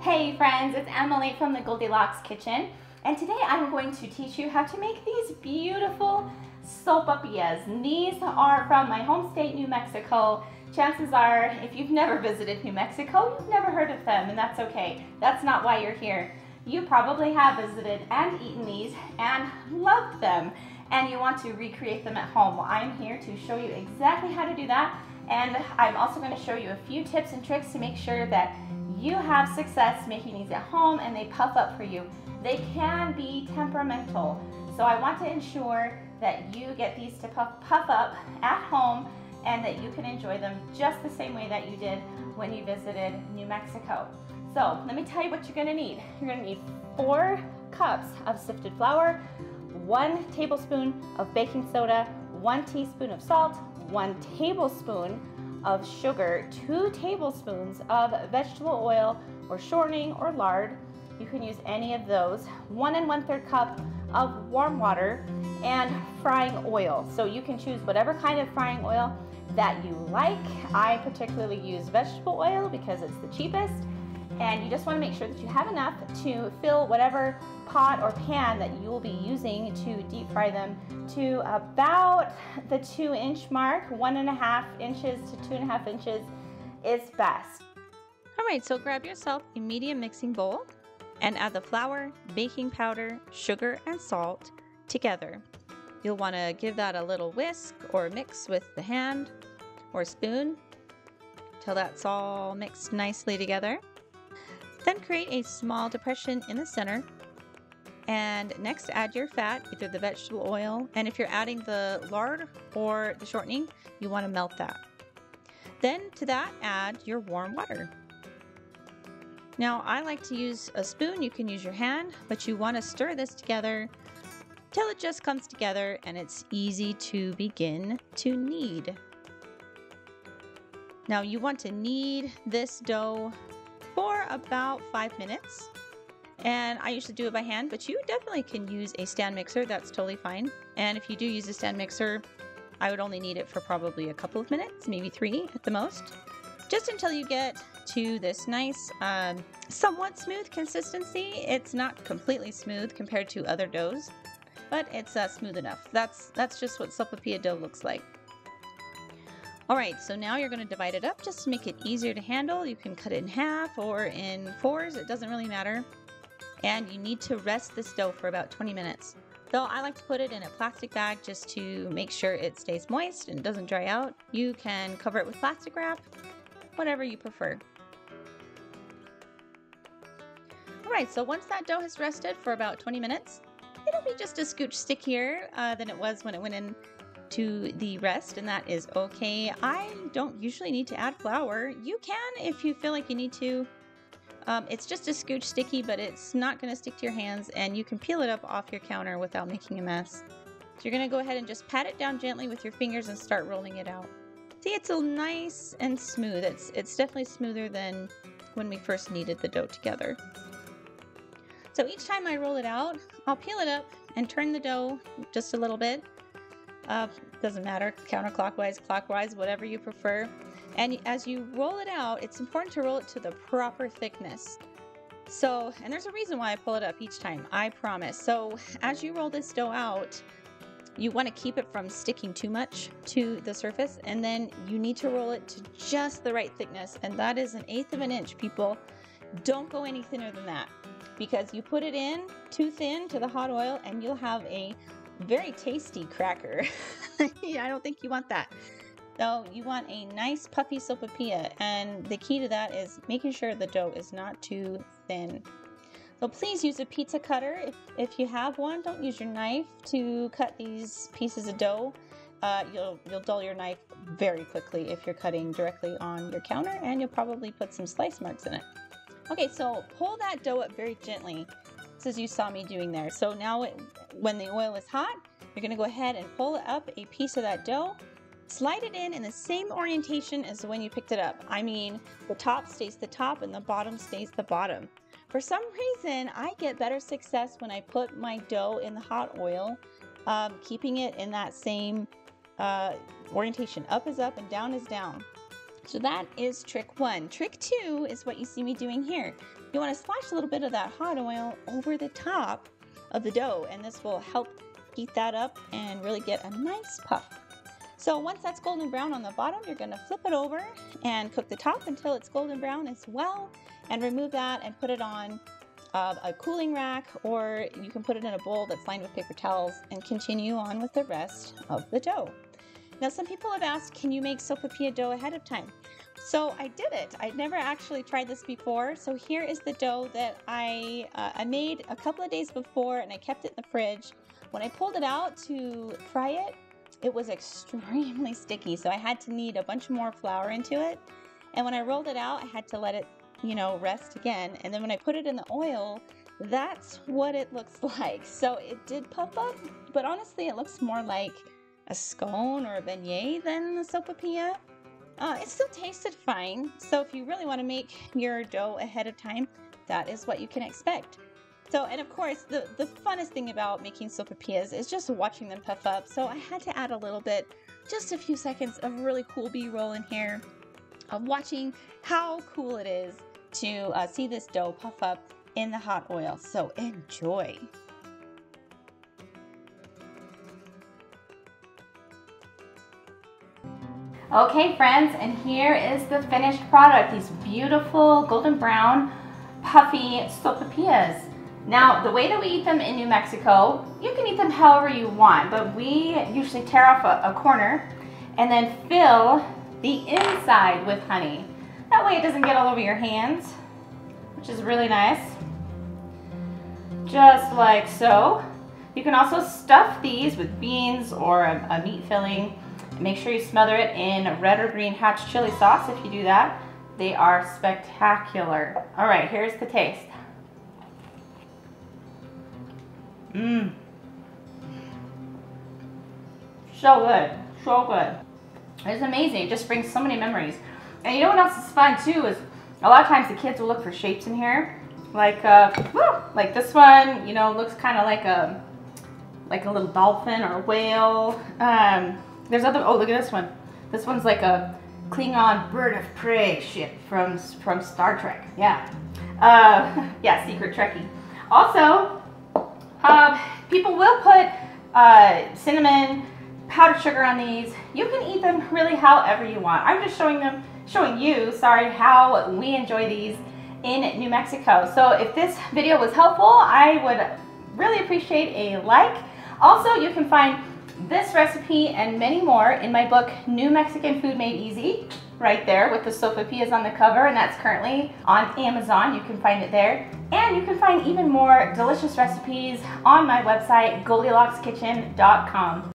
Hey friends, it's Emily from the Goldilocks Kitchen, and today I'm going to teach you how to make these beautiful sopapillas. These are from my home state, New Mexico. Chances are, if you've never visited New Mexico, you've never heard of them, and that's okay. That's not why you're here. You probably have visited and eaten these and loved them, and you want to recreate them at home. Well, I'm here to show you exactly how to do that, and I'm also going to show you a few tips and tricks to make sure that you have success making these at home and they puff up for you. They can be temperamental, so I want to ensure that you get these to puff up at home and that you can enjoy them just the same way that you did when you visited New Mexico. So let me tell you what you're going to need. You're going to need 4 cups of sifted flour, 1 tablespoon of baking soda, 1 teaspoon of salt, 1 tablespoon of sugar, 2 tablespoons of vegetable oil or shortening or lard. You can use any of those. 1 1/3 cup of warm water and frying oil. So you can choose whatever kind of frying oil that you like. I particularly use vegetable oil because it's the cheapest. And you just want to make sure that you have enough to fill whatever pot or pan that you will be using to deep fry them to about the 2-inch mark. 1.5 inches to 2.5 inches is best. All right, so grab yourself a medium mixing bowl and add the flour, baking powder, sugar, and salt together. You'll want to give that a little whisk or mix with the hand or spoon till that's all mixed nicely together. Then create a small depression in the center, and next add your fat, either the vegetable oil, and if you're adding the lard or the shortening, you want to melt that. Then to that add your warm water. Now I like to use a spoon, you can use your hand, but you want to stir this together till it just comes together and it's easy to begin to knead. Now you want to knead this dough for about 5 minutes, and I usually do it by hand, but you definitely can use a stand mixer. That's totally fine. And if you do use a stand mixer, I would only knead it for probably a couple of minutes, maybe 3 at the most, just until you get to this nice somewhat smooth consistency. It's not completely smooth compared to other doughs, but it's smooth enough. That's just what sopapilla dough looks like. Alright, so now you're going to divide it up just to make it easier to handle. You can cut it in half or in 4s, it doesn't really matter. And you need to rest this dough for about 20 minutes. Though I like to put it in a plastic bag just to make sure it stays moist and doesn't dry out. You can cover it with plastic wrap, whatever you prefer. Alright, so once that dough has rested for about 20 minutes, it'll be just a scooch stickier than it was when it went in to the rest, and that is okay. I don't usually need to add flour. You can if you feel like you need to. It's just a scooch sticky, but it's not going to stick to your hands, and you can peel it up off your counter without making a mess. So you're going to go ahead and just pat it down gently with your fingers and start rolling it out. See, it's a nice and smooth. It's definitely smoother than when we first kneaded the dough together. So each time I roll it out, I'll peel it up and turn the dough just a little bit. Doesn't matter, counterclockwise, clockwise, whatever you prefer. And as you roll it out, it's important to roll it to the proper thickness. So, and there's a reason why I pull it up each time, I promise. So as you roll this dough out, you want to keep it from sticking too much to the surface, and then you need to roll it to just the right thickness, and that is 1/8 of an inch, people. Don't go any thinner than that, because you put it in too thin to the hot oil and you'll have a very tasty cracker. Yeah, I don't think you want that. So you want a nice puffy sopapilla, and the key to that is making sure the dough is not too thin. So please use a pizza cutter if you have one. Don't use your knife to cut these pieces of dough. You'll dull your knife very quickly if you're cutting directly on your counter, and you'll probably put some slice marks in it. Okay, so pull that dough up very gently, just as you saw me doing there. So now when the oil is hot, you're going to go ahead and pull up a piece of that dough, slide it in the same orientation as when you picked it up. I mean, the top stays the top and the bottom stays the bottom. For some reason, I get better success when I put my dough in the hot oil, keeping it in that same orientation. Up is up and down is down. So that is trick 1. Trick 2 is what you see me doing here. You want to splash a little bit of that hot oil over the top of the dough, and this will help heat that up and really get a nice puff. So once that's golden brown on the bottom, you're going to flip it over and cook the top until it's golden brown as well, and remove that and put it on a cooling rack, or you can put it in a bowl that's lined with paper towels and continue on with the rest of the dough. Now, some people have asked, can you make sopapilla dough ahead of time? So I did it. I'd never actually tried this before. So here is the dough that I made a couple of days before, and I kept it in the fridge. When I pulled it out to fry it, it was extremely sticky. So I had to knead a bunch more flour into it. And when I rolled it out, I had to let it, rest again. And then when I put it in the oil, that's what it looks like. So it did puff up, but honestly, it looks more like a scone or a beignet than a sopapilla. It still tasted fine. So if you really want to make your dough ahead of time, that is what you can expect. So, and of course, the funnest thing about making sopapillas is just watching them puff up. So I had to add a little bit, just a few seconds of really cool B-roll in here of watching how cool it is to see this dough puff up in the hot oil. So enjoy. Okay friends, and here is the finished product. These beautiful golden brown puffy sopapillas. Now, the way that we eat them in New Mexico, you can eat them however you want, but we usually tear off a corner and then fill the inside with honey. That way it doesn't get all over your hands, which is really nice. Just like so. You can also stuff these with beans or a meat filling. Make sure you smother it in red or green hatch chili sauce if you do that. They are spectacular. All right, here's the taste. Mmm. So good, so good. It's amazing, it just brings so many memories. And you know what else is fun too is a lot of times the kids will look for shapes in here. Like this one, looks kind of like a little dolphin or a whale. There's other, oh look at this one. This one's like a Klingon bird of prey ship from Star Trek. Yeah. Yeah, Secret Trekkie. Also, people will put cinnamon, powdered sugar on these. You can eat them really however you want. I'm just showing you, how we enjoy these in New Mexico. So if this video was helpful, I would really appreciate a like. Also, you can find this recipe and many more in my book, New Mexican Food Made Easy, right there with the sopapillas on the cover, and that's currently on Amazon. You can find it there. And you can find even more delicious recipes on my website, GoldilocksKitchen.com.